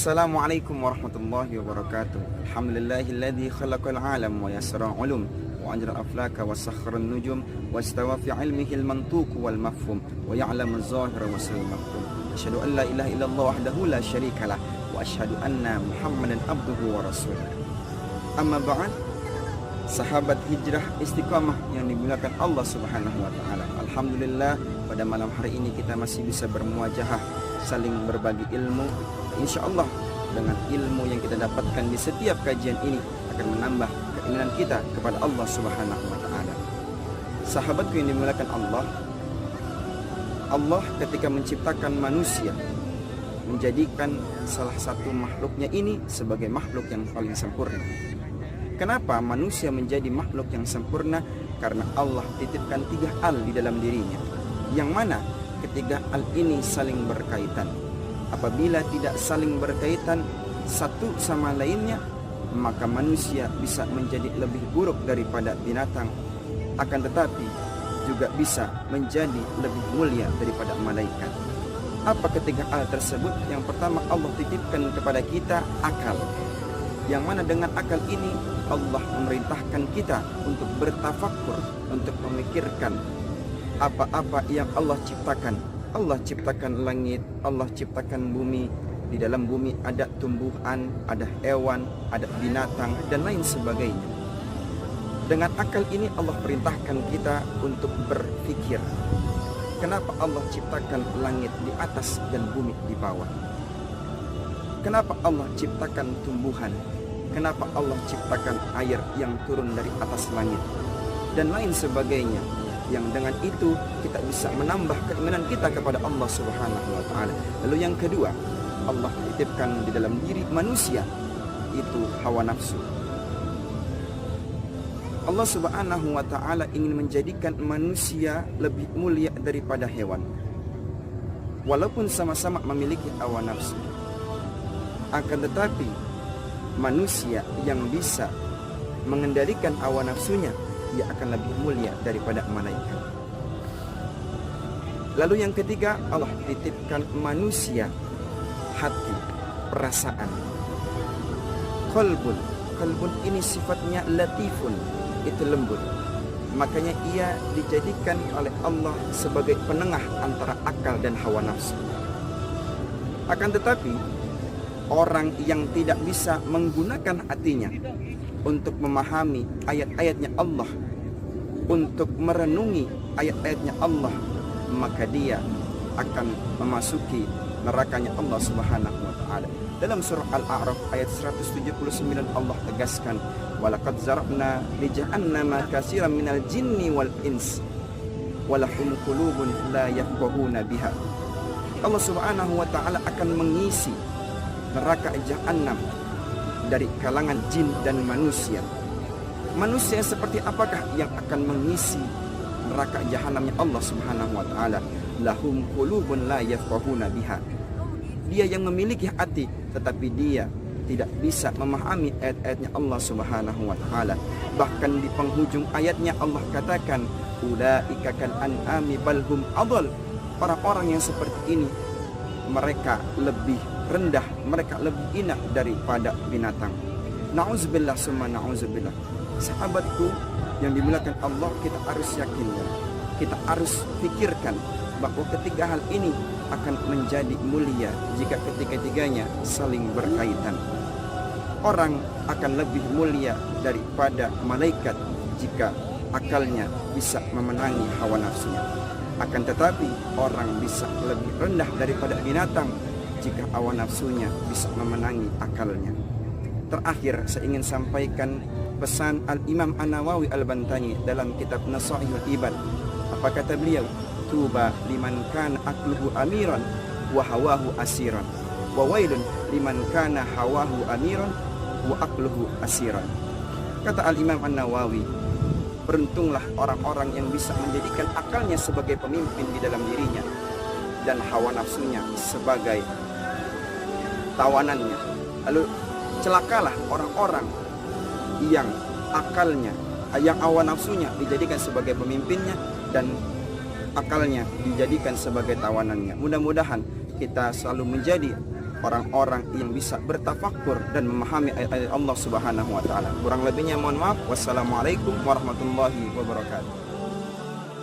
Assalamualaikum warahmatullahi wabarakatuh. Alhamdulillahilladzi khalaqal alam wa yasra ulum wa anjara aflaka wa sakhara nujum wa istawa fi ilmihi al-mantuq wal mafhum wa ya'lamu az-zahira wa sirral maktum. Asyhadu an la ilaha illallah wahdahu la syarikalah wa asyhadu anna Muhammadan abduhu wa rasuluh. Amma ba'd. Sahabat hijrah istiqamah yang dimuliakan Allah Subhanahu wa taala. Alhamdulillah pada malam hari ini kita masih bisa bermuajahah, saling berbagi ilmu. InsyaAllah dengan ilmu yang kita dapatkan di setiap kajian ini akan menambah keimanan kita kepada Allah Subhanahu wa taala. Sahabatku yang dimuliakan Allah, Allah ketika menciptakan manusia menjadikan salah satu makhluknya ini sebagai makhluk yang paling sempurna. Kenapa manusia menjadi makhluk yang sempurna? Karena Allah titipkan 3 hal di dalam dirinya, yang mana ketiga hal ini saling berkaitan. Apabila tidak saling berkaitan satu sama lainnya, maka manusia bisa menjadi lebih buruk daripada binatang, akan tetapi juga bisa menjadi lebih mulia daripada malaikat. Apa ketiga hal tersebut? Yang pertama, Allah titipkan kepada kita akal, yang mana dengan akal ini Allah memerintahkan kita untuk bertafakur, untuk memikirkan apa-apa yang Allah ciptakan. Allah ciptakan langit, Allah ciptakan bumi. Di dalam bumi ada tumbuhan, ada hewan, ada binatang, dan lain sebagainya. Dengan akal ini Allah perintahkan kita untuk berpikir. Kenapa Allah ciptakan langit di atas dan bumi di bawah? Kenapa Allah ciptakan tumbuhan? Kenapa Allah ciptakan air yang turun dari atas langit? Dan lain sebagainya. Yang dengan itu kita bisa menambah keimanan kita kepada Allah Subhanahu wa taala. Lalu yang kedua, Allah titipkan di dalam diri manusia itu hawa nafsu. Allah Subhanahu wa taala ingin menjadikan manusia lebih mulia daripada hewan. Walaupun sama-sama memiliki hawa nafsu, akan tetapi manusia yang bisa mengendalikan hawa nafsunya, ia akan lebih mulia daripada malaikat. Lalu yang ketiga, Allah titipkan manusia hati, perasaan. Qalbun ini sifatnya latifun, itu lembut. Makanya ia dijadikan oleh Allah sebagai penengah antara akal dan hawa nafsu. Akan tetapi orang yang tidak bisa menggunakan hatinya untuk memahami ayat-ayatnya Allah, untuk merenungi ayat-ayatnya Allah, maka dia akan memasuki nerakanya Allah Subhanahu wa taala. Dalam surah Al-A'raf ayat 179 Allah tegaskan, walaqad zara'na li jahannama katsiran minal jinni wal ins walahum qulubun la yafqahuna biha. Allah Subhanahu wa taala akan mengisi neraka Jahannam dari kalangan jin dan manusia. Manusia seperti apakah yang akan mengisi neraka Jahannamnya Allah Subhanahu wa taala? Lahum qulubun la yafqahuna biha. Dia yang memiliki hati tetapi dia tidak bisa memahami ayat-ayatnya Allah Subhanahu wa taala. Bahkan di penghujung ayatnya Allah katakan, ulaika kal an'ami bal hum adall. Orang-orang yang seperti ini mereka lebih rendah, mereka lebih hina daripada binatang. Na'udzubillah summa na'udzubillah. Sahabatku yang dimuliakan Allah, kita harus yakinkan, kita harus pikirkan bahwa ketiga hal ini akan menjadi mulia jika ketiga-tiganya saling berkaitan. Orang akan lebih mulia daripada malaikat jika akalnya bisa memenangi hawa nafsunya. Akan tetapi orang bisa lebih rendah daripada binatang jika hawa nafsunya bisa memenangi akalnya. Terakhir saya ingin sampaikan pesan Al-Imam An-Nawawi Al-Bantani dalam kitab Nasaihul Ibad. Apa kata beliau? Tuba liman kana aqluhu amiran wa hawahu asiran, wa wailun liman kana hawahu amiran wa aqluhu asiran. Kata Al-Imam An-Nawawi, beruntunglah orang-orang yang bisa menjadikan akalnya sebagai pemimpin di dalam dirinya dan hawa nafsunya sebagai tawanannya. Lalu celakalah orang-orang yang akalnya, yang hawa nafsunya dijadikan sebagai pemimpinnya dan akalnya dijadikan sebagai tawanannya. Mudah-mudahan kita selalu menjadi orang-orang yang bisa bertafakur dan memahami ayat-ayat Allah Subhanahu wa taala. Kurang lebihnya mohon maaf. Wassalamualaikum warahmatullahi wabarakatuh.